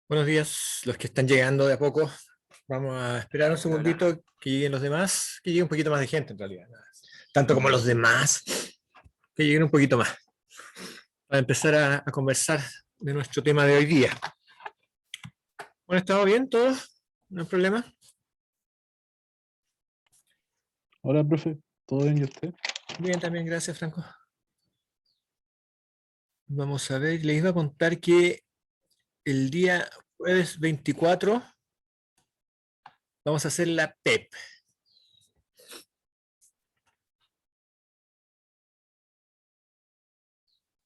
Buenos días, los que están llegando de a poco. Vamos a esperar un Hola, hola. segundito que lleguen los demás, que llegue un poquito más de gente en realidad. Tanto como los demás, que lleguen un poquito más. Para empezar a conversar de nuestro tema de hoy día. Bueno, ¿estado bien todos? ¿No hay problema? Hola, profe. ¿Todo bien y usted? Bien, también, gracias, Franco. Vamos a ver, les iba a contar que el día jueves 24 vamos a hacer la PEP.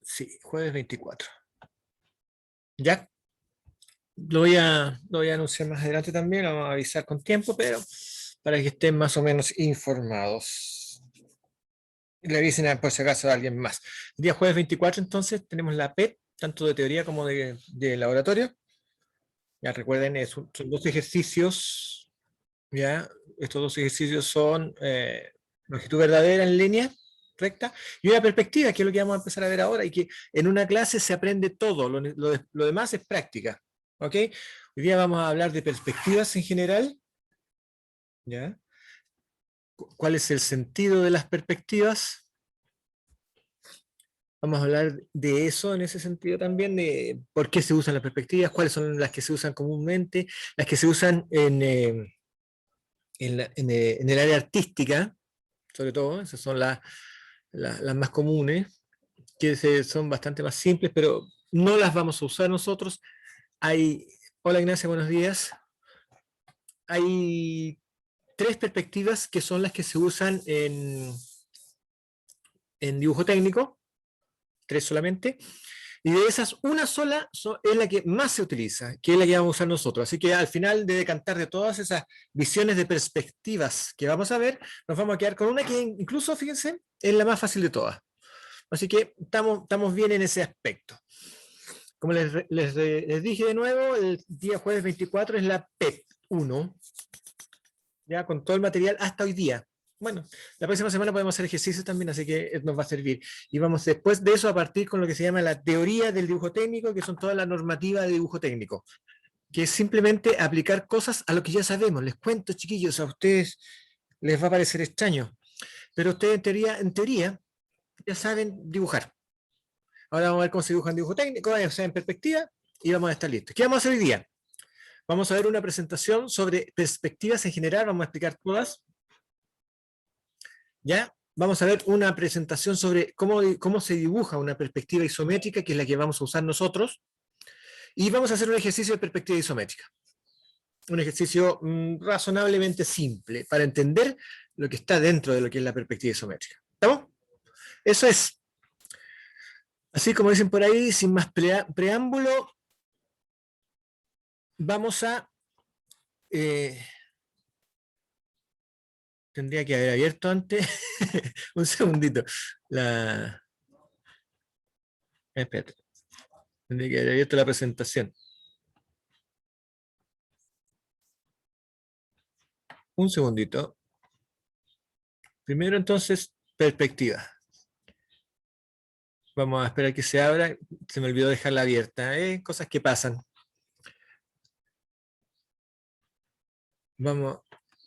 Sí, jueves 24. ¿Ya? Lo voy a anunciar más adelante también, lo vamos a avisar con tiempo, pero para que estén más o menos informados. Y le avisen por si acaso a alguien más. El día jueves 24 entonces tenemos la PET, tanto de teoría como de laboratorio. Ya recuerden, son dos ejercicios, ya, estos dos ejercicios son longitud verdadera en línea recta y una perspectiva, que es lo que vamos a empezar a ver ahora, y que en una clase se aprende todo, lo demás es práctica. ¿Ok? Hoy día vamos a hablar de perspectivas en general, ¿ya? ¿Cuál es el sentido de las perspectivas? Vamos a hablar de eso en ese sentido también, de por qué se usan las perspectivas, cuáles son las que se usan comúnmente, las que se usan en el área artística, sobre todo, esas son las más comunes, son bastante más simples, pero no las vamos a usar nosotros. Hola Ignacia, buenos días. Hay tres perspectivas que son las que se usan en dibujo técnico, tres solamente, y de esas una sola es la que más se utiliza, que es la que vamos a usar nosotros. Así que al final de decantar de todas esas visiones de perspectivas que vamos a ver, nos vamos a quedar con una que incluso, fíjense, es la más fácil de todas. Así que estamos bien en ese aspecto. Como les dije de nuevo, el día jueves 24 es la PEP 1, ya con todo el material hasta hoy día. Bueno, la próxima semana podemos hacer ejercicios también, así que nos va a servir. Y vamos después de eso a partir con lo que se llama la teoría del dibujo técnico, que son toda la normativa de dibujo técnico, que es simplemente aplicar cosas a lo que ya sabemos. Les cuento, chiquillos, a ustedes les va a parecer extraño, pero ustedes en teoría ya saben dibujar. Ahora vamos a ver cómo se dibuja en dibujo técnico, o sea, en perspectiva, y vamos a estar listos. ¿Qué vamos a hacer hoy día? Vamos a ver una presentación sobre perspectivas en general, vamos a explicar todas. ¿Ya? Vamos a ver una presentación sobre cómo se dibuja una perspectiva isométrica, que es la que vamos a usar nosotros, y vamos a hacer un ejercicio de perspectiva isométrica. Un ejercicio razonablemente simple para entender lo que está dentro de lo que es la perspectiva isométrica. ¿Estamos? Eso es. Así como dicen por ahí, sin más preámbulo, vamos a... eh, tendría que haber abierto antes. Un segundito. Espérate. Tendría que haber abierto la presentación. Un segundito. Primero entonces, perspectiva. Vamos a esperar que se abra. Se me olvidó dejarla abierta. Cosas que pasan. Vamos.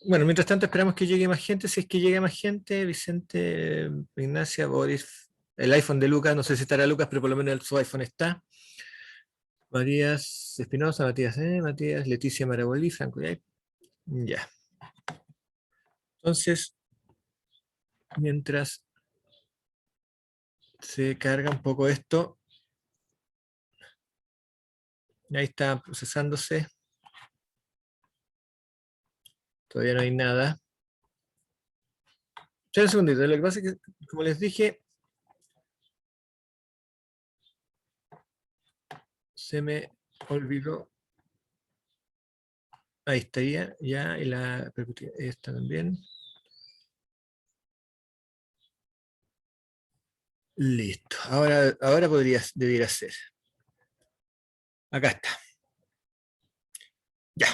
Bueno, mientras tanto esperamos que llegue más gente. Si es que llegue más gente, Vicente, Ignacia, Boris, el iPhone de Lucas, no sé si estará Lucas, pero por lo menos su iPhone está. Matías Espinosa, Matías, Leticia Marabolí, Franco. Ya. Entonces, mientras se carga un poco esto, ahí está procesándose. Todavía no hay nada. Ya un segundito, lo que pasa es que, como les dije, se me olvidó. Ahí estaría, ya, y la perspectiva, esta también. Listo. Ahora debiera ser. Acá está. Ya.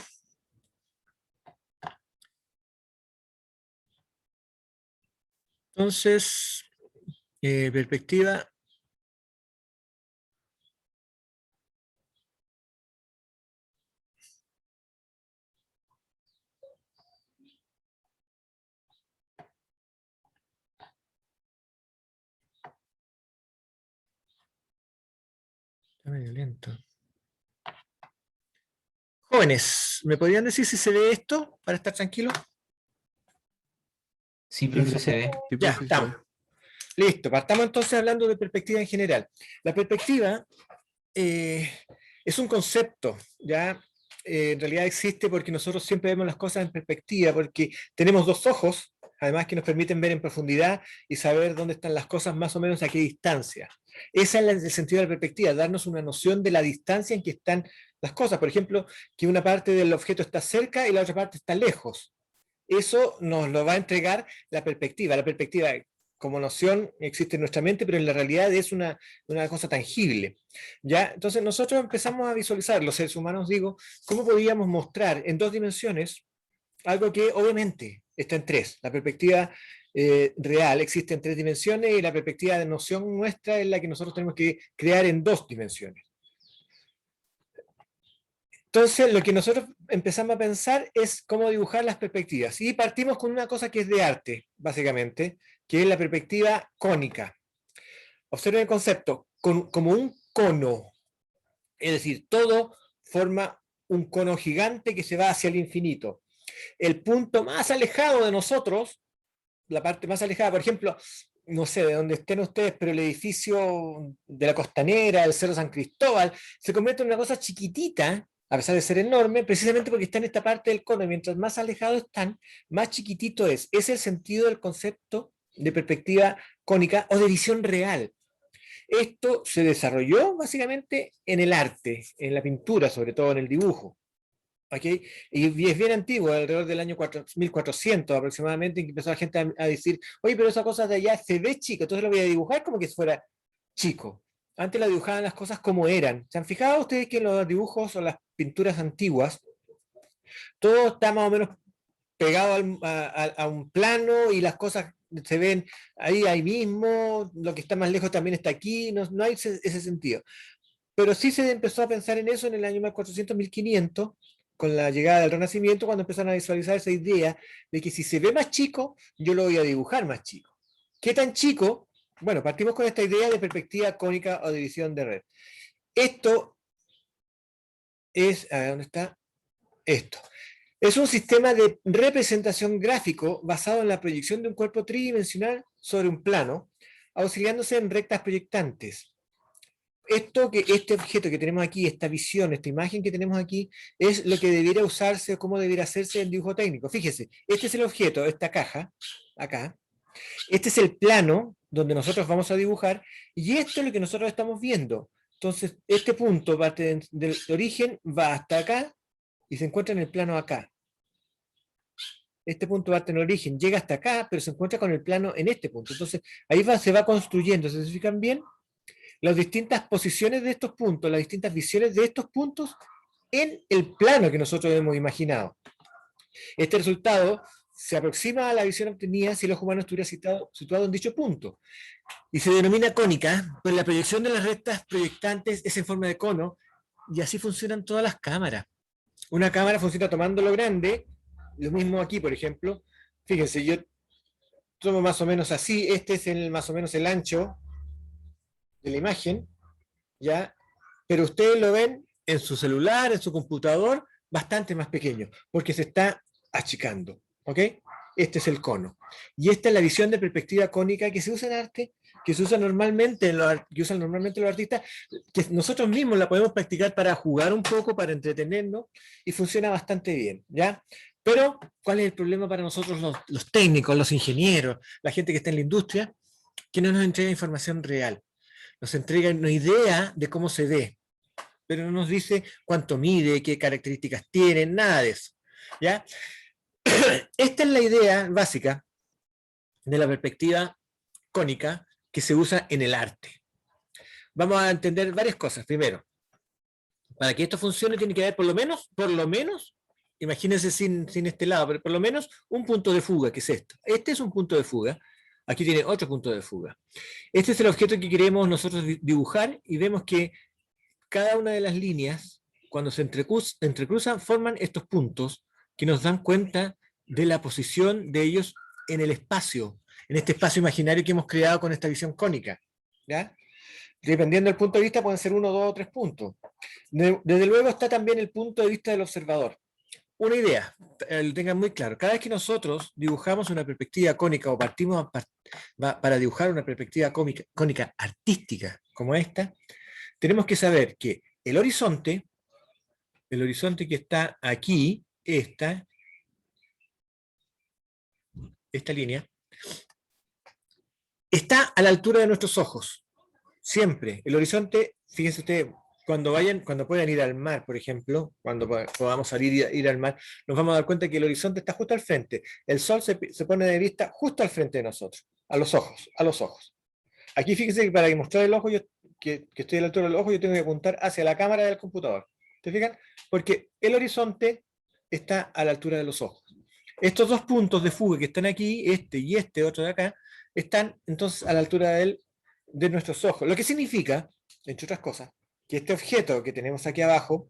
Entonces, perspectiva. Está medio lento. Jóvenes, ¿me podrían decir si se ve esto para estar tranquilo? Sí, profe, se ve. Sí, Ya, profe, estamos. Listo, partamos entonces hablando de perspectiva en general. La perspectiva es un concepto, ¿ya? En realidad existe porque nosotros siempre vemos las cosas en perspectiva, porque tenemos dos ojos, además que nos permiten ver en profundidad y saber dónde están las cosas más o menos a qué distancia. Ese es el sentido de la perspectiva, darnos una noción de la distancia en que están las cosas. Por ejemplo, que una parte del objeto está cerca y la otra parte está lejos. Eso nos lo va a entregar la perspectiva. La perspectiva como noción existe en nuestra mente, pero en la realidad es una cosa tangible. ¿Ya? Entonces nosotros empezamos a visualizar, los seres humanos digo, cómo podíamos mostrar en dos dimensiones algo que obviamente está en tres. La perspectiva real existe en tres dimensiones y la perspectiva de noción nuestra es la que nosotros tenemos que crear en dos dimensiones. Entonces, lo que nosotros empezamos a pensar es cómo dibujar las perspectivas. Y partimos con una cosa que es de arte, básicamente, que es la perspectiva cónica. Observen el concepto, como un cono. Es decir, todo forma un cono gigante que se va hacia el infinito. El punto más alejado de nosotros, la parte más alejada, por ejemplo, no sé de dónde estén ustedes, pero el edificio de la Costanera, el Cerro San Cristóbal, se convierte en una cosa chiquitita, a pesar de ser enorme, precisamente porque está en esta parte del cono. Mientras más alejados están, más chiquitito es. Ese es el sentido del concepto de perspectiva cónica o de visión real. Esto se desarrolló básicamente en el arte, en la pintura, sobre todo en el dibujo. ¿Okay? Y es bien antiguo, alrededor del año 1400 aproximadamente, en que empezó la gente a decir, oye, pero esa cosa de allá se ve chico, entonces lo voy a dibujar como que fuera chico. Antes la dibujaban las cosas como eran. ¿Se han fijado ustedes que en los dibujos o las pinturas antiguas, todo está más o menos pegado a un plano y las cosas se ven ahí mismo, lo que está más lejos también está aquí, no hay ese sentido. Pero sí se empezó a pensar en eso en el año 1400, 1500, con la llegada del Renacimiento, cuando empezaron a visualizar esa idea de que si se ve más chico, yo lo voy a dibujar más chico. ¿Qué tan chico? Bueno, partimos con esta idea de perspectiva cónica o división de red. Esto es, a ver, ¿dónde está? Esto. Es un sistema de representación gráfico basado en la proyección de un cuerpo tridimensional sobre un plano, auxiliándose en rectas proyectantes. Este objeto que tenemos aquí, esta visión, esta imagen que tenemos aquí, es lo que debiera usarse o cómo debiera hacerse en dibujo técnico. Fíjese, este es el objeto, esta caja, acá. Este es el plano donde nosotros vamos a dibujar, y esto es lo que nosotros estamos viendo. Entonces, este punto parte del origen, va hasta acá, y se encuentra en el plano acá. Este punto parte en el origen, llega hasta acá, pero se encuentra con el plano en este punto. Entonces, ahí se va construyendo, ¿se fijan bien? Las distintas posiciones de estos puntos, las distintas visiones de estos puntos en el plano que nosotros hemos imaginado. Este resultado se aproxima a la visión obtenida si el ojo humano estuviera situado en dicho punto. Y se denomina cónica, pues la proyección de las rectas proyectantes es en forma de cono, y así funcionan todas las cámaras. Una cámara funciona tomando lo grande, lo mismo aquí, por ejemplo. Fíjense, yo tomo más o menos así, este es más o menos el ancho de la imagen, ¿ya? Pero ustedes lo ven en su celular, en su computador, bastante más pequeño, porque se está achicando, ¿ok? Este es el cono. Y esta es la visión de perspectiva cónica que se usa en arte, que se usa normalmente, que usan normalmente los artistas, que nosotros mismos la podemos practicar para jugar un poco, para entretenernos, y funciona bastante bien, ¿ya? Pero, ¿cuál es el problema para nosotros los técnicos, los ingenieros, la gente que está en la industria? Que no nos entrega información real. Nos entrega una idea de cómo se ve, pero no nos dice cuánto mide, qué características tiene, nada de eso. ¿Ya? Esta es la idea básica de la perspectiva cónica que se usa en el arte. Vamos a entender varias cosas. Primero, para que esto funcione tiene que haber por lo menos, imagínense sin este lado, pero por lo menos un punto de fuga, que es esto. Este es un punto de fuga. Aquí tiene otro punto de fuga. Este es el objeto que queremos nosotros dibujar y vemos que cada una de las líneas, cuando se entrecruzan, forman estos puntos que nos dan cuenta de la posición de ellos en el espacio, en este espacio imaginario que hemos creado con esta visión cónica. ¿Ya? dependiendo del punto de vista, pueden ser 1, 2 o 3 puntos. Desde luego está también el punto de vista del observador. Una idea, lo tengan muy claro. Cada vez que nosotros dibujamos una perspectiva cónica o partimos para dibujar una perspectiva cónica artística como esta, tenemos que saber que el horizonte que está aquí, esta línea, está a la altura de nuestros ojos. Siempre. El horizonte, fíjense ustedes, cuando puedan ir al mar, por ejemplo, cuando podamos salir ir al mar, nos vamos a dar cuenta que el horizonte está justo al frente. El sol se pone de vista justo al frente de nosotros, a los ojos. Aquí fíjense que para mostrar el ojo, que estoy a la altura del ojo, yo tengo que apuntar hacia la cámara del computador. ¿Te fijan? Porque el horizonte está a la altura de los ojos. Estos dos puntos de fuga que están aquí, este y este otro de acá, están entonces a la altura de nuestros ojos. Lo que significa, entre otras cosas, que este objeto que tenemos aquí abajo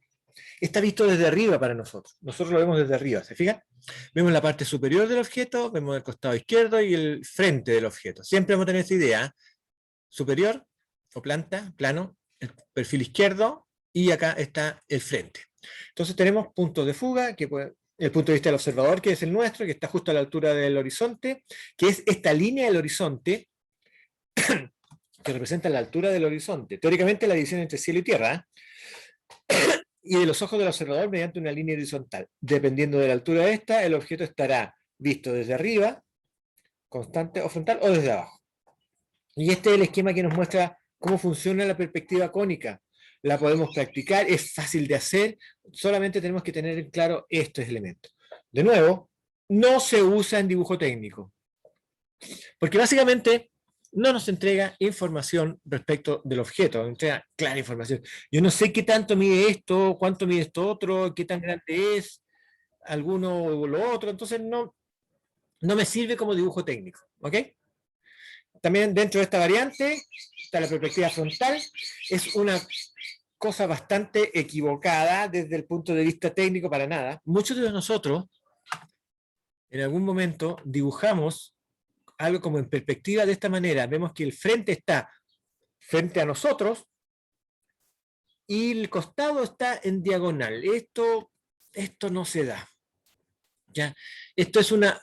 está visto desde arriba para nosotros. Nosotros lo vemos desde arriba, ¿se fijan? Vemos la parte superior del objeto, vemos el costado izquierdo y el frente del objeto. Siempre vamos a tener esa idea. Superior o plano, el perfil izquierdo y acá está el frente. Entonces tenemos puntos de fuga, el punto de vista del observador, que es el nuestro, que está justo a la altura del horizonte, que es esta línea del horizonte que representa la altura del horizonte. Teóricamente la división entre cielo y tierra, y de los ojos del observador mediante una línea horizontal. Dependiendo de la altura de esta, el objeto estará visto desde arriba, constante o frontal, o desde abajo. Y este es el esquema que nos muestra cómo funciona la perspectiva cónica. La podemos practicar, es fácil de hacer, solamente tenemos que tener en claro estos elementos. De nuevo, no se usa en dibujo técnico, porque básicamente no nos entrega información respecto del objeto, nos entrega clara información. Yo no sé qué tanto mide esto, cuánto mide esto otro, qué tan grande es, alguno o lo otro, entonces no me sirve como dibujo técnico, ¿ok? También dentro de esta variante está la perspectiva frontal, es una cosa bastante equivocada desde el punto de vista técnico para nada. Muchos de nosotros en algún momento dibujamos algo como en perspectiva de esta manera. Vemos que el frente está frente a nosotros y el costado está en diagonal. Esto no se da. ¿Ya? Esto es una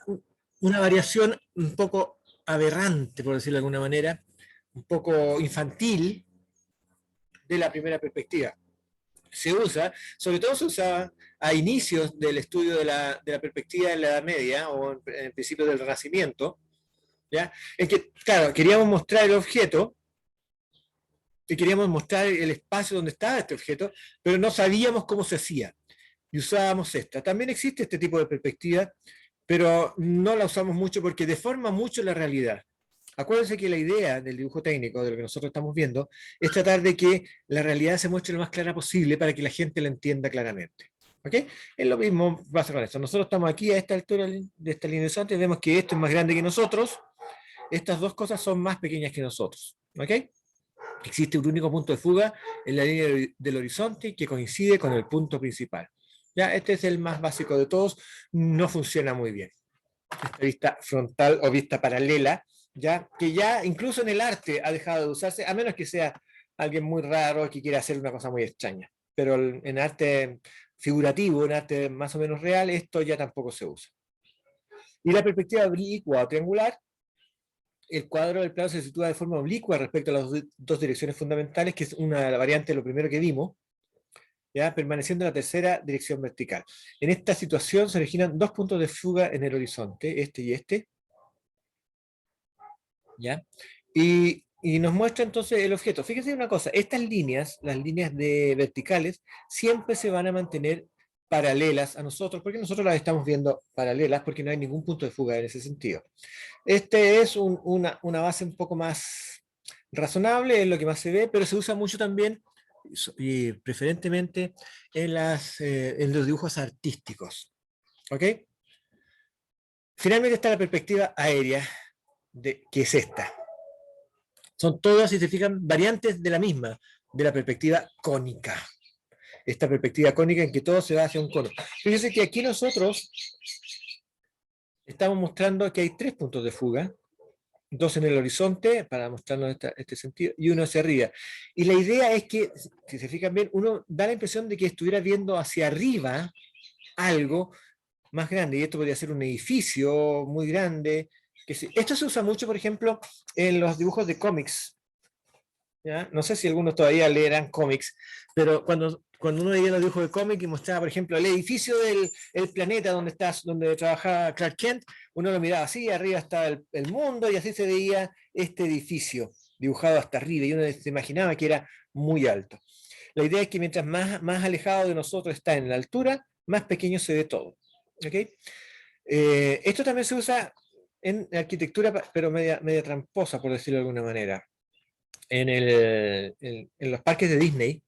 variación un poco aberrante, por decirlo de alguna manera, un poco infantil de la primera perspectiva. Se usa, sobre todo se usaba a inicios del estudio de la perspectiva en la Edad Media o en el principio del Renacimiento, ¿ya? En que, claro, queríamos mostrar el objeto y queríamos mostrar el espacio donde estaba este objeto, pero no sabíamos cómo se hacía y usábamos esta. También existe este tipo de perspectiva, pero no la usamos mucho porque deforma mucho la realidad. Acuérdense que la idea del dibujo técnico, de lo que nosotros estamos viendo, es tratar de que la realidad se muestre lo más clara posible para que la gente la entienda claramente. ¿Ok? Es lo mismo pasa con esto. Nosotros estamos aquí a esta altura de esta línea de horizonte y vemos que esto es más grande que nosotros. Estas dos cosas son más pequeñas que nosotros. ¿Ok? Existe un único punto de fuga en la línea del horizonte que coincide con el punto principal. Ya, este es el más básico de todos. No funciona muy bien. Esta vista frontal o vista paralela, ¿ya? Que ya incluso en el arte ha dejado de usarse, a menos que sea alguien muy raro que quiera hacer una cosa muy extraña. Pero en arte figurativo, en arte más o menos real, esto ya tampoco se usa. Y la perspectiva oblicua o triangular, el cuadro del plano se sitúa de forma oblicua respecto a las dos direcciones fundamentales, que es una variante de lo primero que vimos, ¿ya? Permaneciendo en la tercera dirección vertical. En esta situación se originan dos puntos de fuga en el horizonte, este y este, ¿ya? Y nos muestra entonces el objeto. Fíjense una cosa, estas líneas, las líneas verticales, siempre se van a mantener paralelas a nosotros, porque nosotros las estamos viendo paralelas, porque no hay ningún punto de fuga en ese sentido. Este es una base un poco más razonable, es lo que más se ve, pero se usa mucho también, y preferentemente, en los dibujos artísticos. ¿Ok? Finalmente está la perspectiva aérea, que es esta. Son todas, si se fijan, variantes de la misma, de la perspectiva cónica. Esta perspectiva cónica en que todo se va hacia un cono. Fíjense que aquí nosotros estamos mostrando que hay tres puntos de fuga, dos en el horizonte para mostrarnos este sentido y uno hacia arriba. Y la idea es que, si se fijan bien, uno da la impresión de que estuviera viendo hacia arriba algo más grande, y esto podría ser un edificio muy grande. Esto se usa mucho, por ejemplo, en los dibujos de cómics. ¿Ya? No sé si algunos todavía leerán cómics, pero cuando uno veía los dibujos de cómic y mostraba, por ejemplo, el edificio del el planeta donde trabajaba Clark Kent, uno lo miraba así, arriba estaba el mundo, y así se veía este edificio dibujado hasta arriba, y uno se imaginaba que era muy alto. La idea es que mientras más alejado de nosotros está en la altura, más pequeño se ve todo. ¿Okay? Esto también se usa en arquitectura, pero media tramposa, por decirlo de alguna manera. En los parques de Disney,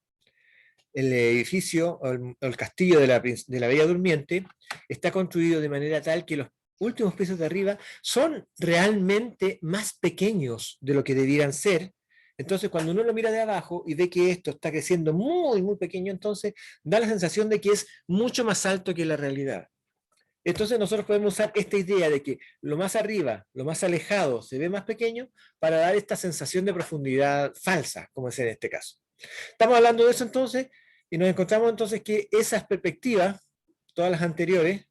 el edificio o el castillo de la Bella Durmiente está construido de manera tal que los últimos pisos de arriba son realmente más pequeños de lo que debieran ser. Entonces, cuando uno lo mira de abajo y ve que esto está creciendo muy, muy pequeño, entonces da la sensación de que es mucho más alto que la realidad. Entonces nosotros podemos usar esta idea de que lo más arriba, lo más alejado se ve más pequeño para dar esta sensación de profundidad falsa, como es en este caso. Estamos hablando de eso entonces y nos encontramos entonces que esas perspectivas, todas las anteriores,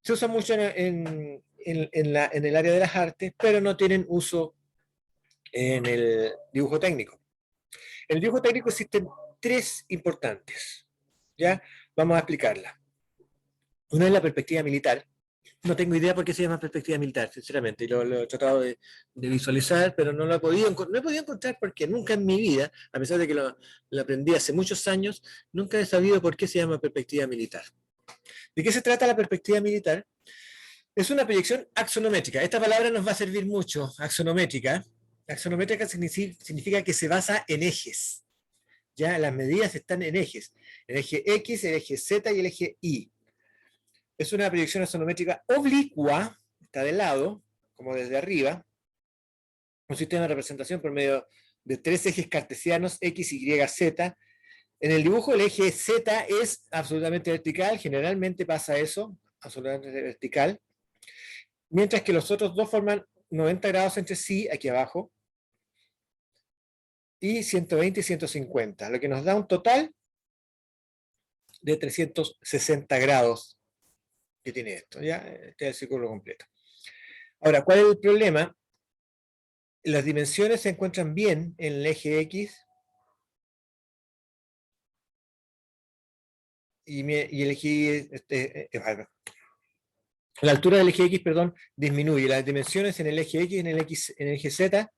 se usan mucho en el área de las artes, pero no tienen uso en el dibujo técnico. En el dibujo técnico existen tres importantes. ¿Ya? Vamos a explicarlas. Una es la perspectiva militar. No tengo idea por qué se llama perspectiva militar, sinceramente. Y lo he tratado de visualizar, pero no he podido encontrar porque nunca en mi vida, a pesar de que lo aprendí hace muchos años, nunca he sabido por qué se llama perspectiva militar. ¿De qué se trata la perspectiva militar? Es una proyección axonométrica. Esta palabra nos va a servir mucho, axonométrica. Axonométrica significa que se basa en ejes. Ya las medidas están en ejes. El eje X, el eje Z y el eje Y. Es una proyección axonométrica oblicua, está de lado, como desde arriba, un sistema de representación por medio de tres ejes cartesianos, X, Y, Z. En el dibujo el eje Z es absolutamente vertical, generalmente pasa eso, absolutamente vertical, mientras que los otros dos forman 90 grados entre sí, aquí abajo, y 120 y 150, lo que nos da un total de 360 grados que tiene esto, ¿ya? Este es el círculo completo. Ahora, ¿cuál es el problema? Las dimensiones se encuentran bien en el eje X y el eje Y, la altura del eje X, perdón, disminuye. Las dimensiones en el eje X y en el eje Z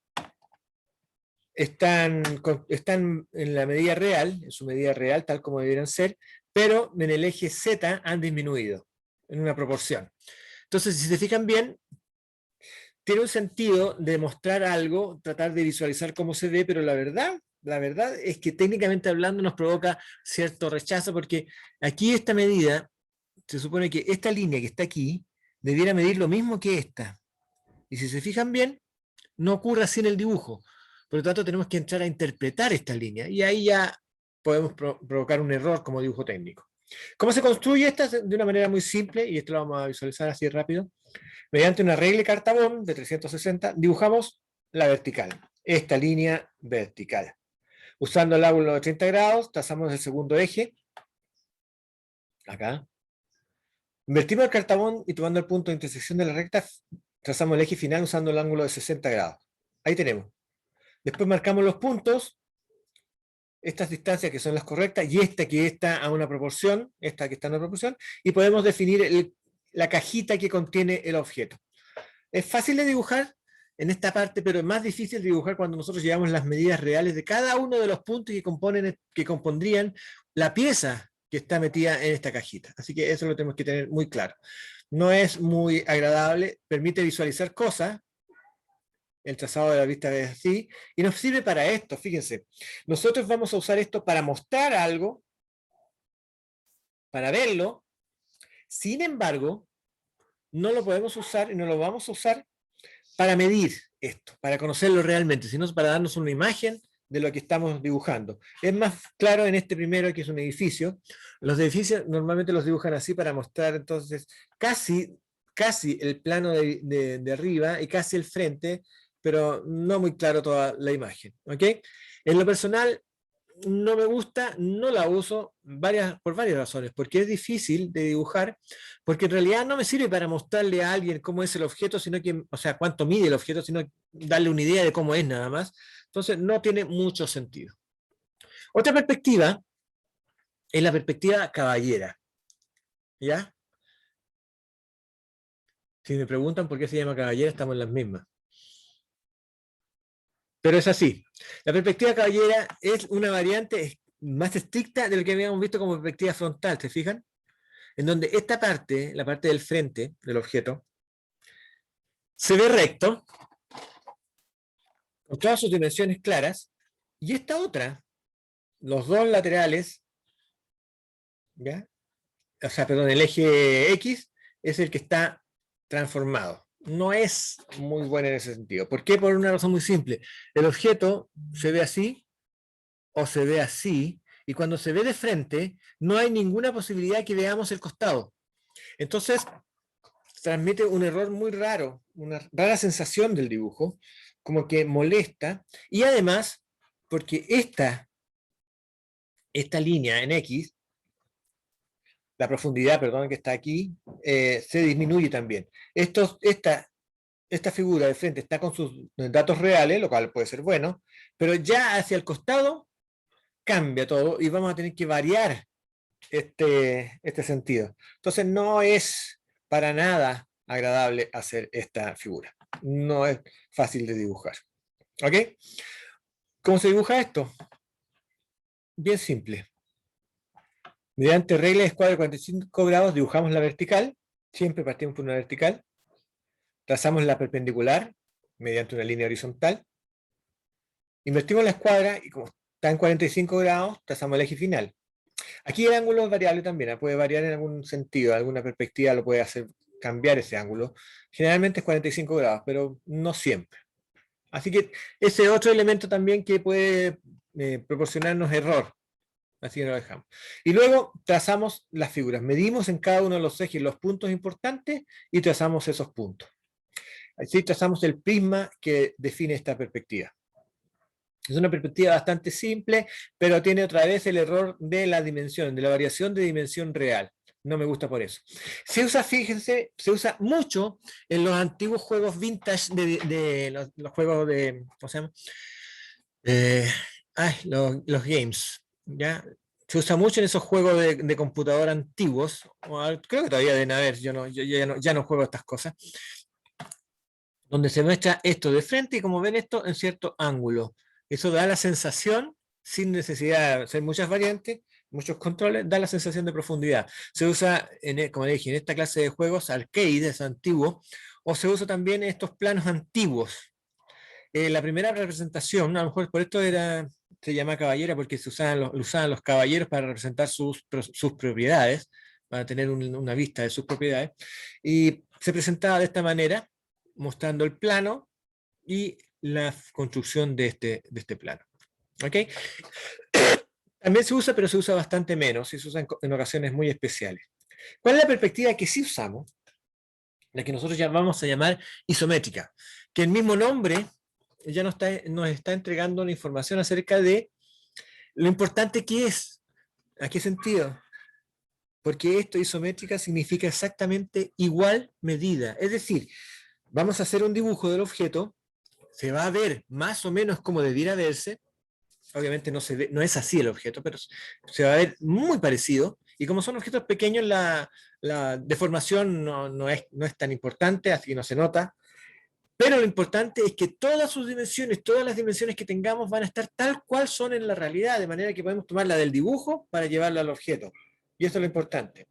están en la medida real, en su medida real, tal como debieran ser, pero en el eje Z han disminuido en una proporción. Entonces, si se fijan bien, tiene un sentido de mostrar algo, tratar de visualizar cómo se ve, pero la verdad es que técnicamente hablando nos provoca cierto rechazo, porque aquí esta medida, se supone que esta línea que está aquí, debiera medir lo mismo que esta. Y si se fijan bien, no ocurre así en el dibujo. Por lo tanto, tenemos que entrar a interpretar esta línea, y ahí ya podemos provocar un error como dibujo técnico. ¿Cómo se construye esta? De una manera muy simple, y esto lo vamos a visualizar así rápido. Mediante una regla de Cartabón de 360, dibujamos la vertical, esta línea vertical. Usando el ángulo de 30 grados, trazamos el segundo eje, acá. Invertimos el cartabón y tomando el punto de intersección de la recta, trazamos el eje final usando el ángulo de 60 grados. Ahí tenemos. Después marcamos los puntos, estas distancias que son las correctas, y esta que está a una proporción, esta que está a una proporción, y podemos definir la cajita que contiene el objeto. Es fácil de dibujar en esta parte, pero es más difícil de dibujar cuando nosotros llevamos las medidas reales de cada uno de los puntos que compondrían la pieza que está metida en esta cajita. Así que eso lo tenemos que tener muy claro. No es muy agradable, permite visualizar cosas, el trazado de la vista es así, y nos sirve para esto, fíjense. Nosotros vamos a usar esto para mostrar algo, para verlo. Sin embargo, no lo podemos usar y no lo vamos a usar para medir esto, para conocerlo realmente, sino para darnos una imagen de lo que estamos dibujando. Es más claro en este primero, que es un edificio. Los edificios normalmente los dibujan así para mostrar entonces casi casi el plano de arriba y casi el frente, pero no muy claro toda la imagen. ¿Ok? En lo personal, no me gusta, no la uso por varias razones, porque es difícil de dibujar, porque en realidad no me sirve para mostrarle a alguien cómo es el objeto, sino que, o sea, cuánto mide el objeto, sino darle una idea de cómo es nada más. Entonces, no tiene mucho sentido. Otra perspectiva es la perspectiva caballera. ¿Ya? Si me preguntan por qué se llama caballera, estamos en las mismas. Pero es así. La perspectiva caballera es una variante más estricta de lo que habíamos visto como perspectiva frontal, ¿se fijan? En donde esta parte, la parte del frente del objeto, se ve recto, con todas sus dimensiones claras, y esta otra, los dos laterales, ¿ya? O sea, perdón, el eje X es el que está transformado. No es muy bueno en ese sentido. ¿Por qué? Por una razón muy simple. El objeto se ve así o se ve así, y cuando se ve de frente, no hay ninguna posibilidad que veamos el costado. Entonces, transmite un error muy raro, una rara sensación del dibujo, como que molesta, y además, porque esta línea en X, la profundidad, perdón, que está aquí, se disminuye también. Esta figura de frente está con sus datos reales, lo cual puede ser bueno, pero ya hacia el costado cambia todo y vamos a tener que variar este sentido. Entonces no es para nada agradable hacer esta figura. No es fácil de dibujar. ¿Ok? ¿Cómo se dibuja esto? Bien simple. Mediante regla de escuadra de 45 grados dibujamos la vertical. Siempre partimos por una vertical. Trazamos la perpendicular mediante una línea horizontal. Invertimos la escuadra y como está en 45 grados, trazamos el eje final. Aquí el ángulo es variable también, puede variar en algún sentido, alguna perspectiva lo puede hacer cambiar ese ángulo. Generalmente es 45 grados, pero no siempre. Así que ese es otro elemento también que puede proporcionarnos error. Así que lo dejamos. Y luego trazamos las figuras. Medimos en cada uno de los ejes los puntos importantes y trazamos esos puntos. Así trazamos el prisma que define esta perspectiva. Es una perspectiva bastante simple, pero tiene otra vez el error de la dimensión, de la variación de dimensión real. No me gusta por eso. Se usa, fíjense, se usa mucho en los antiguos juegos vintage de los juegos de, ¿cómo se llama? Los games, ¿ya? Se usa mucho en esos juegos de computadora antiguos, creo que todavía deben haber, yo ya no juego estas cosas, donde se muestra esto de frente y como ven esto en cierto ángulo. Eso da la sensación, sin necesidad de hacer muchas variantes, muchos controles, da la sensación de profundidad. Se usa, como dije, en esta clase de juegos arcades antiguos, o se usa también en estos planos antiguos. La primera representación, a lo mejor por esto se llama caballera, porque usaban los caballeros para representar sus propiedades, para tener una vista de sus propiedades, y se presentaba de esta manera, mostrando el plano y la construcción de este plano. ¿Ok? También se usa, pero se usa bastante menos, y se usa en ocasiones muy especiales. ¿Cuál es la perspectiva que sí usamos? La que nosotros vamos a llamar isométrica, que el mismo nombre ya nos está entregando una información acerca de lo importante que es. ¿A qué sentido? Porque esto isométrica significa exactamente igual medida. Es decir, vamos a hacer un dibujo del objeto, se va a ver más o menos como debiera verse, obviamente no es así el objeto, pero se va a ver muy parecido, y como son objetos pequeños, la deformación no es tan importante, así que no se nota, pero lo importante es que todas sus dimensiones, todas las dimensiones que tengamos van a estar tal cual son en la realidad, de manera que podemos tomar la del dibujo para llevarla al objeto. Y esto es lo importante.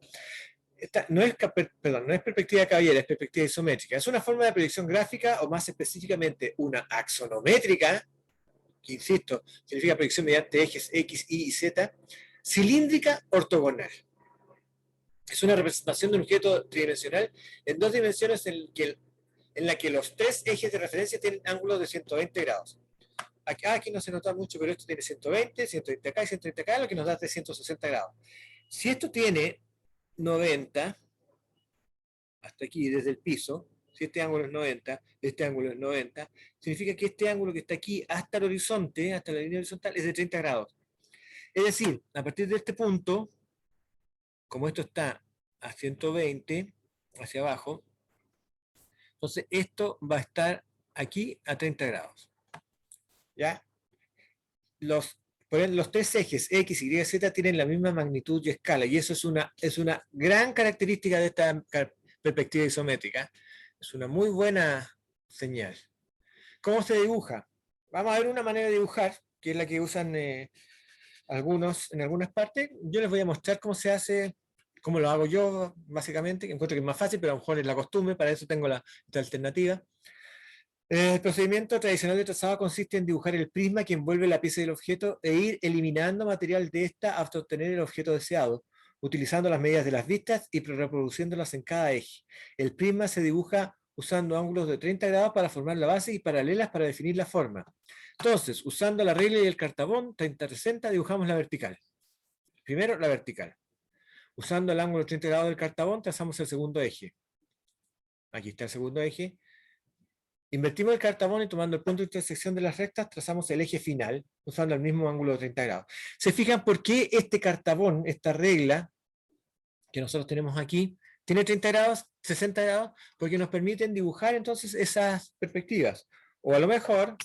Esta no es perspectiva caballera, es perspectiva isométrica. Es una forma de proyección gráfica, o más específicamente una axonométrica, que insisto, significa proyección mediante ejes X, Y y Z, cilíndrica ortogonal. Es una representación de un objeto tridimensional en dos dimensiones en la que los tres ejes de referencia tienen ángulos de 120 grados. Aquí no se nota mucho, pero esto tiene 120, 120 acá y 130 acá, lo que nos da 360 grados. Si esto tiene 90, hasta aquí, desde el piso, si este ángulo es 90, este ángulo es 90, significa que este ángulo que está aquí hasta el horizonte, hasta la línea horizontal, es de 30 grados. Es decir, a partir de este punto, como esto está a 120, hacia abajo, entonces esto va a estar aquí a 30 grados. ¿Ya? Los tres ejes X, Y, Z tienen la misma magnitud y escala, y eso es una gran característica de esta perspectiva isométrica. Es una muy buena señal. ¿Cómo se dibuja? Vamos a ver una manera de dibujar, que es la que usan algunos en algunas partes. Yo les voy a mostrar cómo se hace, cómo lo hago yo, básicamente, que encuentro que es más fácil, pero a lo mejor es la costumbre, para eso tengo esta alternativa. El procedimiento tradicional de trazado consiste en dibujar el prisma que envuelve la pieza del objeto e ir eliminando material de esta hasta obtener el objeto deseado, utilizando las medidas de las vistas y reproduciéndolas en cada eje. El prisma se dibuja usando ángulos de 30 grados para formar la base y paralelas para definir la forma. Entonces, usando la regla y el cartabón 30-60 dibujamos la vertical. Primero la vertical. Usando el ángulo 30 grados del cartabón trazamos el segundo eje. Aquí está el segundo eje. Invertimos el cartabón y tomando el punto de intersección de las rectas trazamos el eje final, usando el mismo ángulo de 30 grados. ¿Se fijan por qué este cartabón, esta regla que nosotros tenemos aquí, tiene 30 grados, 60 grados? Porque nos permiten dibujar entonces esas perspectivas. O a lo mejor,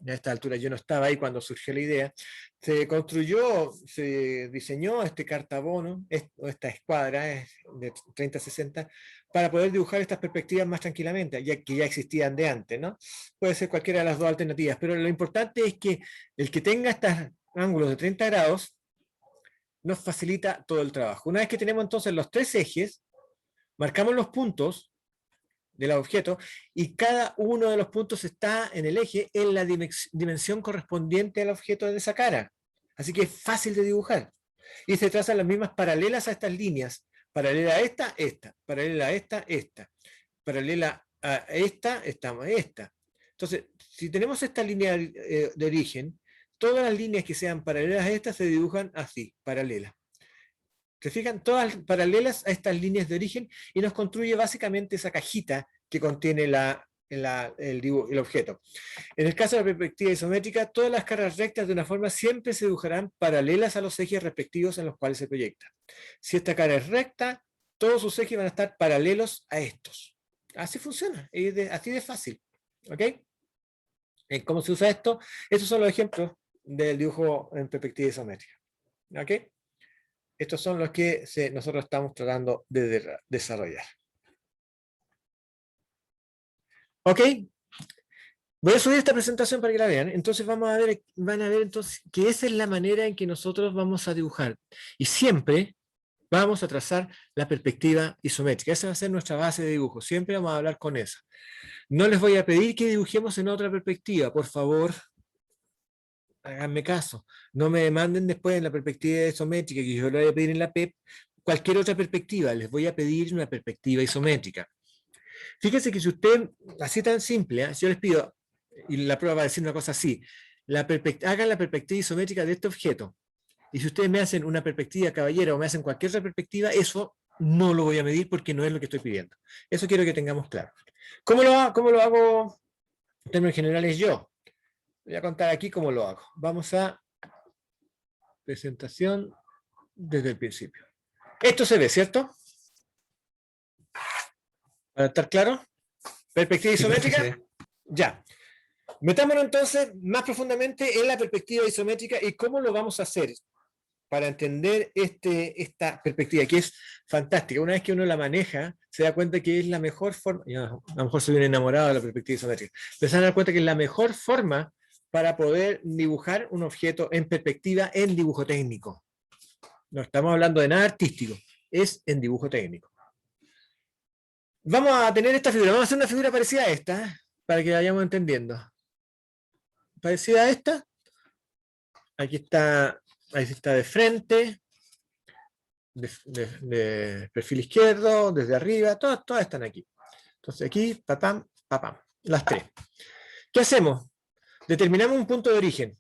a esta altura yo no estaba ahí cuando surgió la idea, se diseñó este cartabón, esta escuadra de 30-60, para poder dibujar estas perspectivas más tranquilamente, ya que ya existían de antes, ¿no? Puede ser cualquiera de las dos alternativas, pero lo importante es que el que tenga estos ángulos de 30 grados nos facilita todo el trabajo. Una vez que tenemos entonces los tres ejes, marcamos los puntos del objeto y cada uno de los puntos está en el eje en la dimensión correspondiente al objeto de esa cara. Así que es fácil de dibujar. Y se trazan las mismas paralelas a estas líneas. Paralela a esta, esta. Paralela a esta, esta. Paralela a esta, esta. Entonces, si tenemos esta línea de origen, todas las líneas que sean paralelas a estas se dibujan así, paralelas. ¿Se fijan? Todas paralelas a estas líneas de origen y nos construye básicamente esa cajita que contiene el objeto. En el caso de la perspectiva isométrica, todas las caras rectas de una forma siempre se dibujarán paralelas a los ejes respectivos en los cuales se proyecta. Si esta cara es recta, todos sus ejes van a estar paralelos a estos. Así funciona, así de fácil. ¿Ok? ¿Cómo se usa esto? Estos son los ejemplos del dibujo en perspectiva isométrica. ¿Ok? Estos son los que nosotros estamos tratando de desarrollar. ¿Ok? Voy a subir esta presentación para que la vean. Entonces van a ver entonces que esa es la manera en que nosotros vamos a dibujar. Y siempre vamos a trazar la perspectiva isométrica. Esa va a ser nuestra base de dibujo. Siempre vamos a hablar con esa. No les voy a pedir que dibujemos en otra perspectiva. Por favor, háganme caso. No me demanden después en la perspectiva isométrica, que yo le voy a pedir en la PEP, cualquier otra perspectiva. Les voy a pedir una perspectiva isométrica. Fíjense que si usted, así tan simple, si yo les pido, y la prueba va a decir una cosa así, hagan la perspectiva isométrica de este objeto, y si ustedes me hacen una perspectiva caballera o me hacen cualquier otra perspectiva, eso no lo voy a medir porque no es lo que estoy pidiendo. Eso quiero que tengamos claro. ¿Cómo lo hago en términos generales yo? Voy a contar aquí cómo lo hago. Vamos a presentación desde el principio. Esto se ve, ¿cierto? ¿Para estar claro? ¿Perspectiva isométrica? Sí. Ya. Metámonos entonces más profundamente en la perspectiva isométrica y cómo lo vamos a hacer para entender esta perspectiva, que es fantástica. Una vez que uno la maneja, se da cuenta que es la mejor forma, a lo mejor soy un enamorado de la perspectiva isométrica, pero se dan cuenta que es la mejor forma para poder dibujar un objeto en perspectiva en dibujo técnico. No estamos hablando de nada artístico, es en dibujo técnico. Vamos a tener esta figura, vamos a hacer una figura parecida a esta, para que la vayamos entendiendo. Parecida a esta. Aquí está, ahí está de frente, de perfil izquierdo, desde arriba, todas están aquí. Entonces aquí, papam, papam, las tres. ¿Qué hacemos? Determinamos un punto de origen.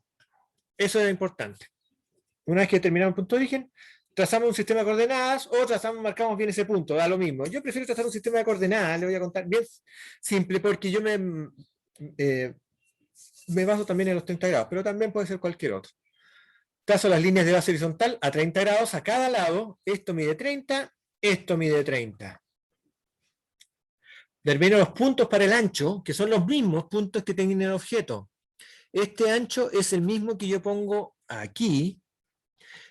Eso es importante. Una vez que determinamos un punto de origen, trazamos un sistema de coordenadas o marcamos bien ese punto, da lo mismo. Yo prefiero trazar un sistema de coordenadas, le voy a contar bien simple, porque yo me baso también en los 30 grados, pero también puede ser cualquier otro. Trazo las líneas de base horizontal a 30 grados a cada lado, esto mide 30, esto mide 30. Determino los puntos para el ancho, que son los mismos puntos que tiene el objeto. Este ancho es el mismo que yo pongo aquí,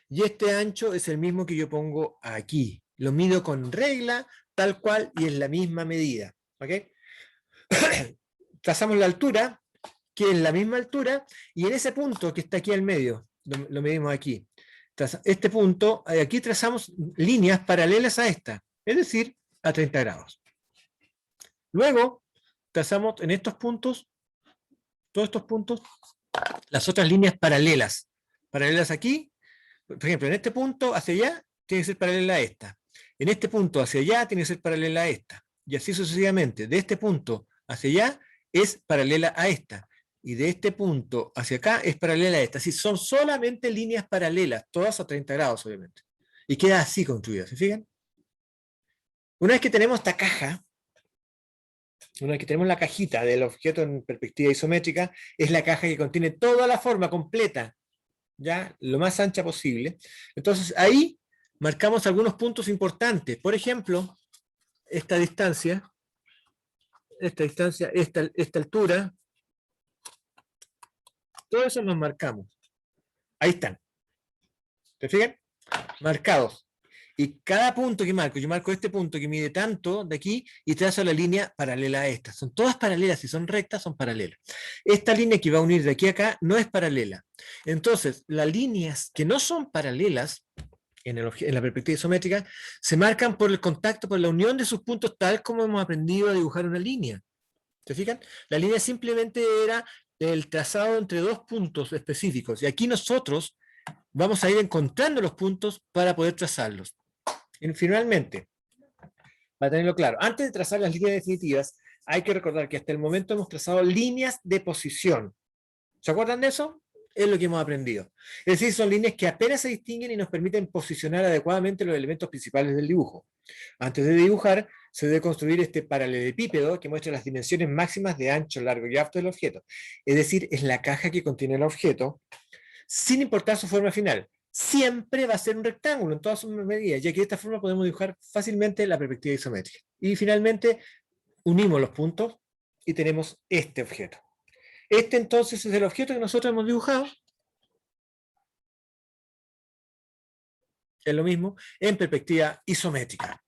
y este ancho es el mismo que yo pongo aquí. Lo mido con regla, tal cual, y es la misma medida. ¿Ok? Trazamos la altura, que es la misma altura, y en ese punto que está aquí al medio, lo medimos aquí. Este punto, aquí trazamos líneas paralelas a esta, es decir, a 30 grados. Luego, trazamos en estos puntos, todos estos puntos, las otras líneas paralelas. Paralelas aquí, por ejemplo, en este punto hacia allá, tiene que ser paralela a esta. En este punto hacia allá, tiene que ser paralela a esta. Y así sucesivamente. De este punto hacia allá, es paralela a esta. Y de este punto hacia acá, es paralela a esta. Así son solamente líneas paralelas, todas a 30 grados, obviamente. Y queda así construida, ¿se fijan? Una vez que tenemos esta caja, una vez que tenemos la cajita del objeto en perspectiva isométrica, es la caja que contiene toda la forma completa, ya lo más ancha posible. Entonces ahí marcamos algunos puntos importantes. Por ejemplo, esta distancia, esta altura, todo eso nos marcamos. Ahí están. ¿Se fijan? Marcados. Y cada punto que marco, yo marco este punto que mide tanto de aquí y trazo la línea paralela a esta. Son todas paralelas, si son rectas, son paralelas. Esta línea que va a unir de aquí a acá no es paralela. Entonces, las líneas que no son paralelas en la perspectiva isométrica se marcan por el contacto, por la unión de sus puntos, tal como hemos aprendido a dibujar una línea. ¿Se fijan? La línea simplemente era el trazado entre dos puntos específicos. Y aquí nosotros vamos a ir encontrando los puntos para poder trazarlos. Y finalmente, para tenerlo claro, antes de trazar las líneas definitivas, hay que recordar que hasta el momento hemos trazado líneas de posición. ¿Se acuerdan de eso? Es lo que hemos aprendido. Es decir, son líneas que apenas se distinguen y nos permiten posicionar adecuadamente los elementos principales del dibujo. Antes de dibujar, se debe construir este paralelepípedo que muestra las dimensiones máximas de ancho, largo y alto del objeto. Es decir, es la caja que contiene el objeto, sin importar su forma final. Siempre va a ser un rectángulo en todas sus medidas, ya que de esta forma podemos dibujar fácilmente la perspectiva isométrica. Y finalmente, unimos los puntos y tenemos este objeto. Este entonces es el objeto que nosotros hemos dibujado, es lo mismo, en perspectiva isométrica.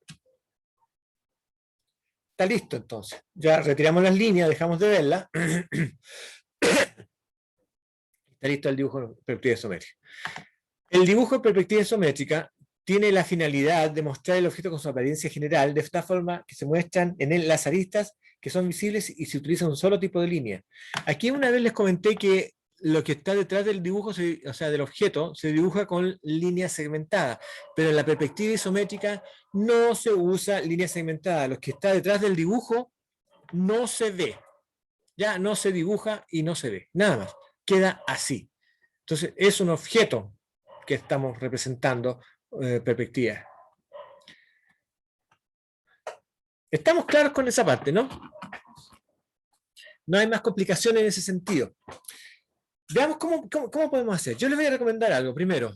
Está listo entonces. Ya retiramos las líneas, dejamos de verlas. Está listo el dibujo en perspectiva isométrica. El dibujo en perspectiva isométrica tiene la finalidad de mostrar el objeto con su apariencia general, de esta forma que se muestran en él las aristas que son visibles y se utiliza un solo tipo de línea. Aquí una vez les comenté que lo que está detrás del dibujo, o sea, del objeto, se dibuja con líneas segmentadas, pero en la perspectiva isométrica no se usa línea segmentada. Lo que está detrás del dibujo no se ve. Ya no se dibuja y no se ve. Nada más. Queda así. Entonces, es un objeto que estamos representando perspectiva. Estamos claros con esa parte, ¿no? No hay más complicaciones en ese sentido. Veamos cómo podemos hacer. Yo les voy a recomendar algo primero.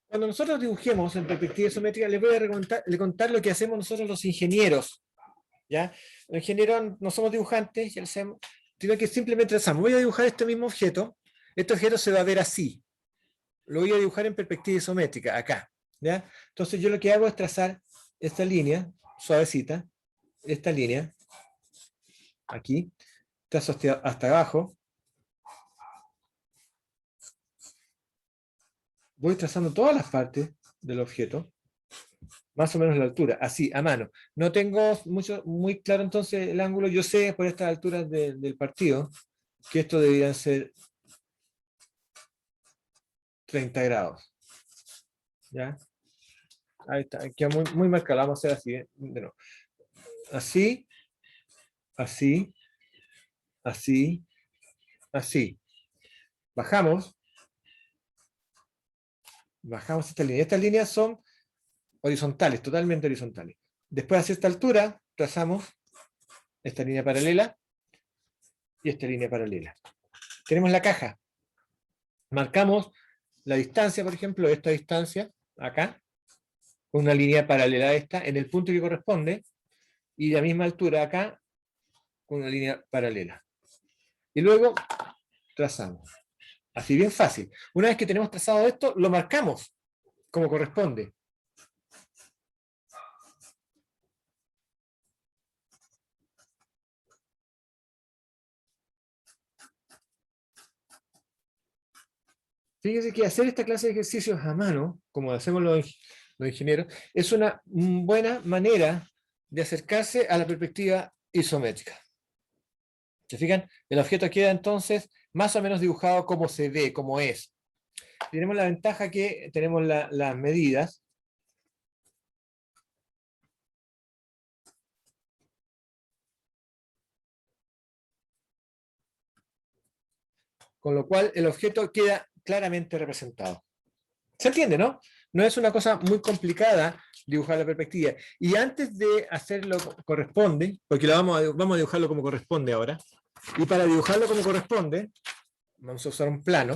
Cuando nosotros dibujemos en perspectiva isométrica, les voy a contar lo que hacemos nosotros los ingenieros. ¿Ya? Los ingenieros no somos dibujantes, ya lo sabemos, sino que simplemente trazamos. Voy a dibujar este mismo objeto. Este objeto se va a ver así. Lo voy a dibujar en perspectiva isométrica, acá. ¿Ya? Entonces yo lo que hago es trazar esta línea, suavecita, esta línea, aquí, trazo hasta abajo. Voy trazando todas las partes del objeto, más o menos la altura, así, a mano. No tengo muy claro entonces el ángulo, yo sé por estas alturas del partido que esto debería ser 30 grados. ¿Ya? Ahí está, queda muy marcado, vamos a hacer así, de nuevo. Así, así, así, así. Bajamos esta línea. Estas líneas son horizontales, totalmente horizontales. Después, a cierta altura, trazamos esta línea paralela y esta línea paralela. Tenemos la caja. Marcamos la distancia, por ejemplo, esta distancia, acá, con una línea paralela a esta, en el punto que corresponde, y de la misma altura acá, con una línea paralela. Y luego trazamos. Así, bien fácil. Una vez que tenemos trazado esto, lo marcamos como corresponde. Fíjense que hacer esta clase de ejercicios a mano, como hacemos los ingenieros, es una buena manera de acercarse a la perspectiva isométrica. ¿Se fijan? El objeto queda entonces más o menos dibujado como se ve, como es. Tenemos la ventaja que tenemos las medidas. Con lo cual el objeto queda claramente representado. ¿Se entiende, no? No es una cosa muy complicada dibujar la perspectiva. Y antes de hacerlo corresponde, porque vamos a dibujarlo como corresponde ahora, y para dibujarlo como corresponde, vamos a usar un plano,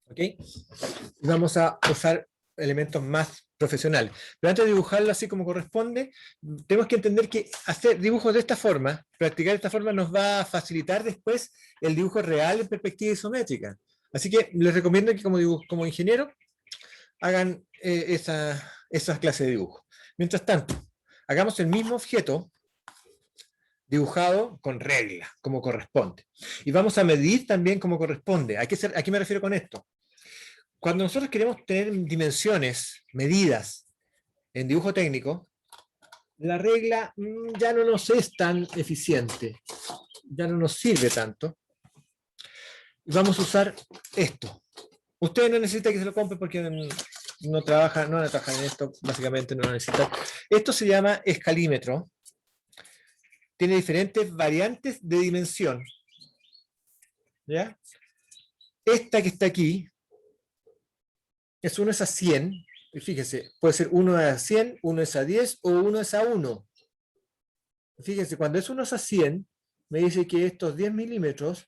¿ok? Y vamos a usar elementos más profesionales. Pero antes de dibujarlo así como corresponde, tenemos que entender que hacer dibujos de esta forma, practicar de esta forma, nos va a facilitar después el dibujo real en perspectiva isométrica. Así que les recomiendo que como ingeniero hagan esas clases de dibujo. Mientras tanto, hagamos el mismo objeto dibujado con regla, como corresponde. Y vamos a medir también como corresponde. ¿A qué me refiero con esto? Cuando nosotros queremos tener dimensiones, medidas en dibujo técnico, la regla ya no nos es tan eficiente, ya no nos sirve tanto. Vamos a usar esto. Ustedes no necesitan que se lo compren porque no van a trabajar en esto, básicamente no lo necesitan. Esto se llama escalímetro. Tiene diferentes variantes de dimensión. ¿Ya? Esta que está aquí es 1 es a 100. Y fíjense, puede ser 1 es a 100, 1 es a 10 o 1 es a 1. Fíjense, cuando es 1 es a 100, me dice que estos 10 milímetros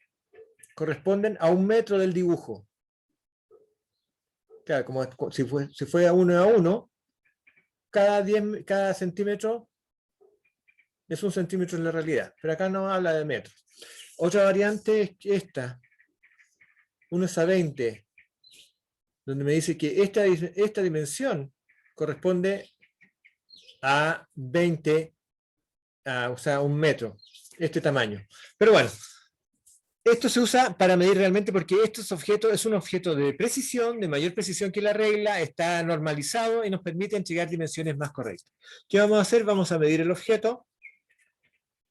corresponden a 1 metro del dibujo. Claro, como si fue a 1 a 1, cada centímetro es 1 centímetro en la realidad, pero acá no habla de metros. Otra variante es esta, 1 es a 20, donde me dice que esta dimensión corresponde a 20, o sea, 1 metro, este tamaño. Pero bueno, esto se usa para medir realmente porque estos objetos es un objeto de precisión, de mayor precisión que la regla, está normalizado y nos permite entregar dimensiones más correctas. ¿Qué vamos a hacer? Vamos a medir el objeto.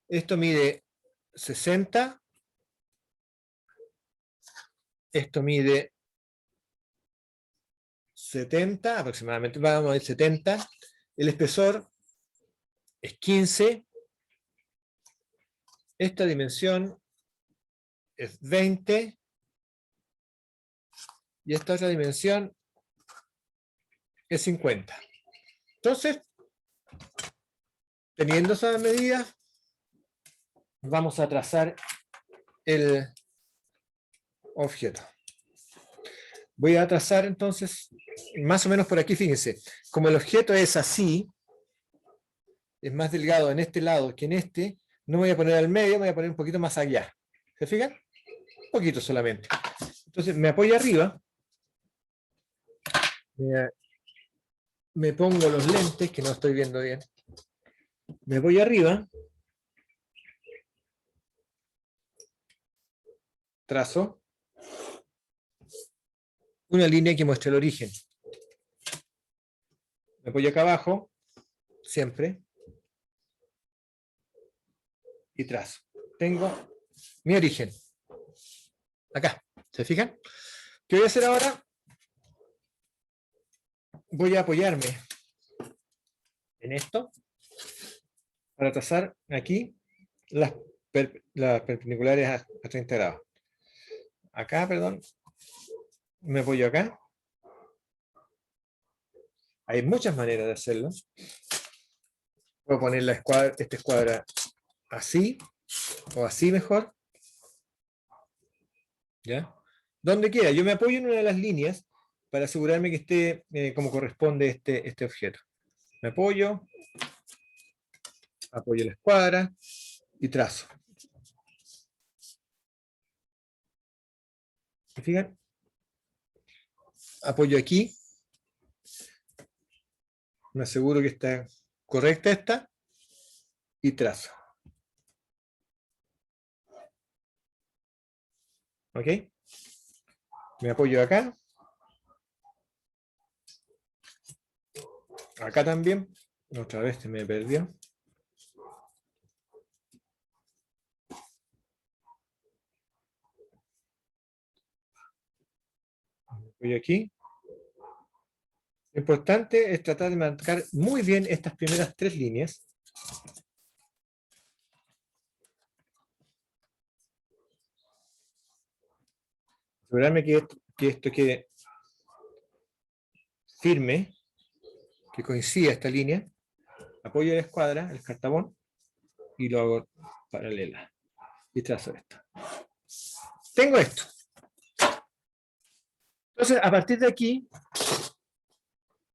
Esto mide 60. Esto mide 70, aproximadamente, vamos a ver 70. El espesor es 15. Esta dimensión es 20. Y esta otra dimensión es 50. Entonces, teniendo esas medidas, vamos a trazar el objeto. Voy a trazar entonces, más o menos por aquí, fíjense, como el objeto es así, es más delgado en este lado que en este, no me voy a poner al medio, me voy a poner un poquito más allá. ¿Se fijan? Un poquito solamente. Entonces me apoyo arriba, me pongo los lentes, que no estoy viendo bien, me voy arriba, trazo una línea que muestre el origen. Me apoyo acá abajo, siempre, y trazo. Tengo mi origen. Acá, ¿se fijan? ¿Qué voy a hacer ahora? Voy a apoyarme en esto para trazar aquí las perpendiculares a 30 grados. acá, perdón, me apoyo acá. Hay muchas maneras de hacerlo. Puedo poner esta escuadra así, o así mejor. ¿Ya? Donde quiera. Yo me apoyo en una de las líneas para asegurarme que esté como corresponde este objeto. Me apoyo la escuadra y trazo. ¿Se fijan? Apoyo aquí. Me aseguro que está correcta esta y trazo. ¿Ok? Me apoyo acá. Acá también. Otra vez se me perdió. Me apoyo aquí. Lo importante es tratar de marcar muy bien estas primeras 3 líneas. Asegurarme que esto quede firme, que coincida esta línea. Apoyo la escuadra, el cartabón, y lo hago paralela. Y trazo esto. Tengo esto. Entonces, a partir de aquí,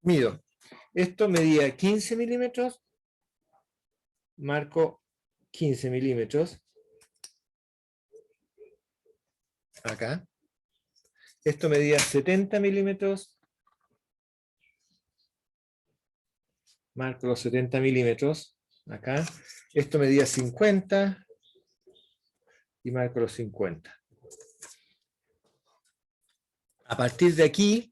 mido. Esto medía 15 milímetros, marco 15 milímetros. Acá. Esto medía 70 milímetros. Marco los 70 milímetros. Acá. Esto medía 50. Y marco los 50. A partir de aquí,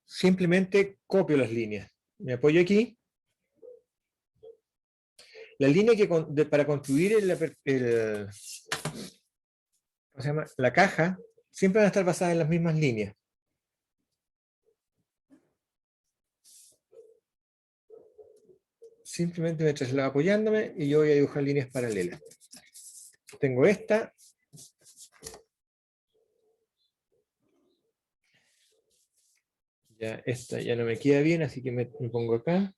simplemente copio las líneas. Me apoyo aquí. La línea para construir ¿cómo se llama? La caja, siempre van a estar basadas en las mismas líneas. Simplemente me traslado apoyándome y yo voy a dibujar líneas paralelas. Tengo esta. Ya, esta ya no me queda bien, así que me pongo acá.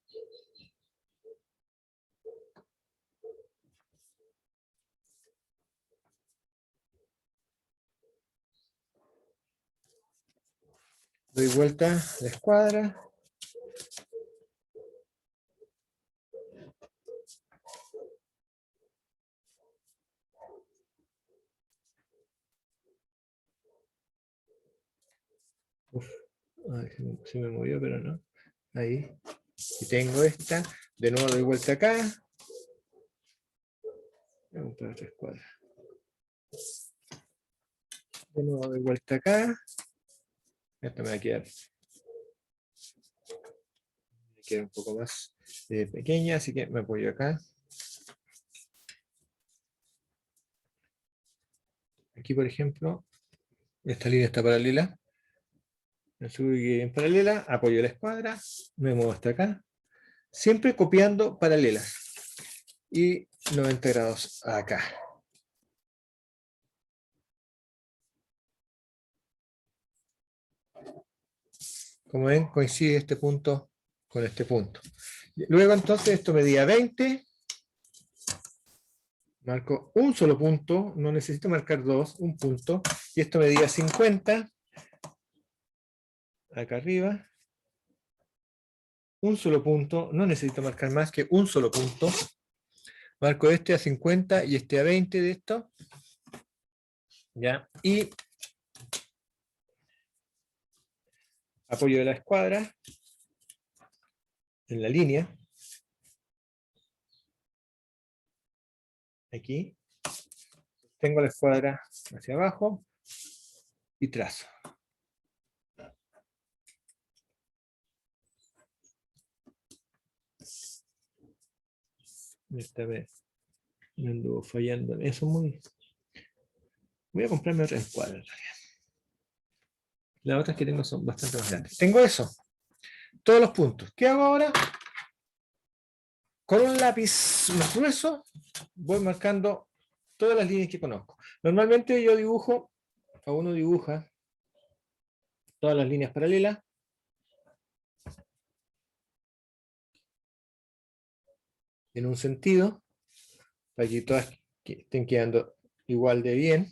Doy vuelta a la escuadra. Uf, se me movió, pero no. Ahí. Y tengo esta. De nuevo doy vuelta acá. Voy a comprar otra escuadra. De nuevo doy vuelta acá. Esta me va a quedar un poco más pequeña, así que me apoyo acá. Aquí, por ejemplo, esta línea está paralela. Me subo en paralela, apoyo la escuadra, me muevo hasta acá. Siempre copiando paralelas. Y 90 grados acá. Como ven, coincide este punto con este punto. Luego entonces esto medía 20. Marco un solo punto, no necesito marcar dos, un punto. Y esto medía 50. Acá arriba. Un solo punto, no necesito marcar más que un solo punto. Marco este a 50 y este a 20 de esto. ¿Ya? Y apoyo de la escuadra en la línea. Aquí. Tengo la escuadra hacia abajo y trazo. Esta vez me anduvo fallando. Eso muy... Voy a comprarme otra escuadra en realidad. Las otras que tengo son bastante más grandes. Tengo eso. Todos los puntos. ¿Qué hago ahora? Con un lápiz más grueso voy marcando todas las líneas que conozco. Normalmente yo dibujo Cada uno dibuja todas las líneas paralelas. En un sentido, para que todas estén quedando igual de bien.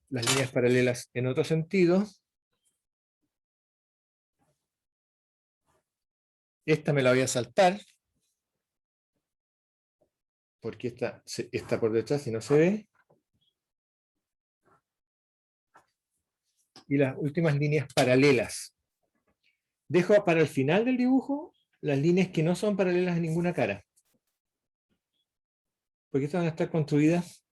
Las líneas paralelas en otro sentido. Esta me la voy a saltar, porque esta está por detrás y no se ve. Y las últimas líneas paralelas. Dejo para el final del dibujo las líneas que no son paralelas a ninguna cara. Porque estas van a estar construidas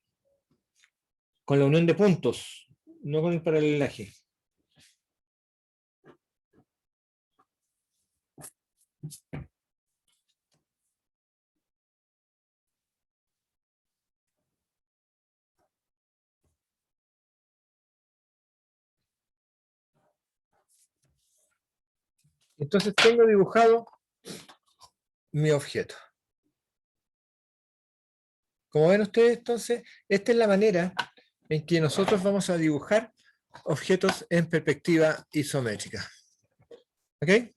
con la unión de puntos, no con el paralelaje. Entonces tengo dibujado mi objeto. Como ven ustedes, entonces, esta es la manera en que nosotros vamos a dibujar objetos en perspectiva isométrica. ¿Ok?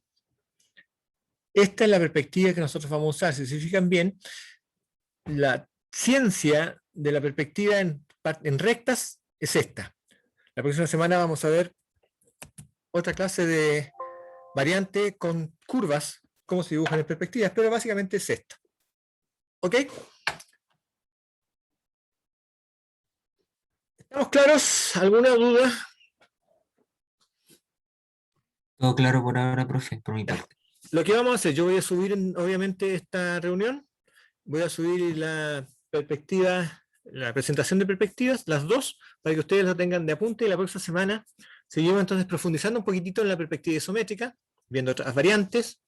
Esta es la perspectiva que nosotros vamos a usar. Si se fijan bien, la ciencia de la perspectiva en rectas es esta. La próxima semana vamos a ver otra clase de variante con curvas, cómo se dibujan en perspectivas, pero básicamente es esta. ¿Ok? ¿Estamos claros? ¿Alguna duda? Todo claro por ahora, profe, por mi parte. Lo que vamos a hacer, yo voy a subir obviamente esta reunión, voy a subir la perspectiva, la presentación de perspectivas, las dos, para que ustedes lo tengan de apunte, y la próxima semana seguimos entonces profundizando un poquitito en la perspectiva isométrica, viendo otras variantes,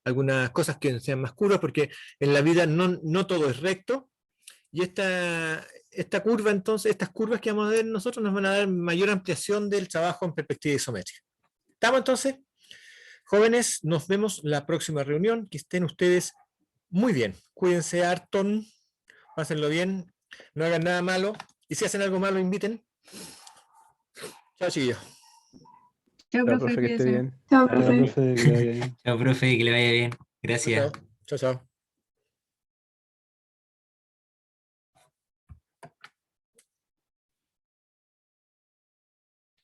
algunas cosas que sean más curvas, porque en la vida no todo es recto, y esta curva entonces, estas curvas que vamos a ver nosotros nos van a dar mayor ampliación del trabajo en perspectiva isométrica. ¿Estamos entonces? Jóvenes, nos vemos la próxima reunión. Que estén ustedes muy bien. Cuídense harto, pásenlo bien, no hagan nada malo. Y si hacen algo malo, inviten. Chao, chiquillos. Chao, Ya, profe, profe, que esté cuídese. bien. Chao, Ya, profe. profe, que le vaya bien. Chao, profe, que le vaya bien. Chao, Gracias. chao. Chao.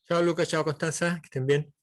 Chao, Lucas. Chao, Constanza. Que estén bien.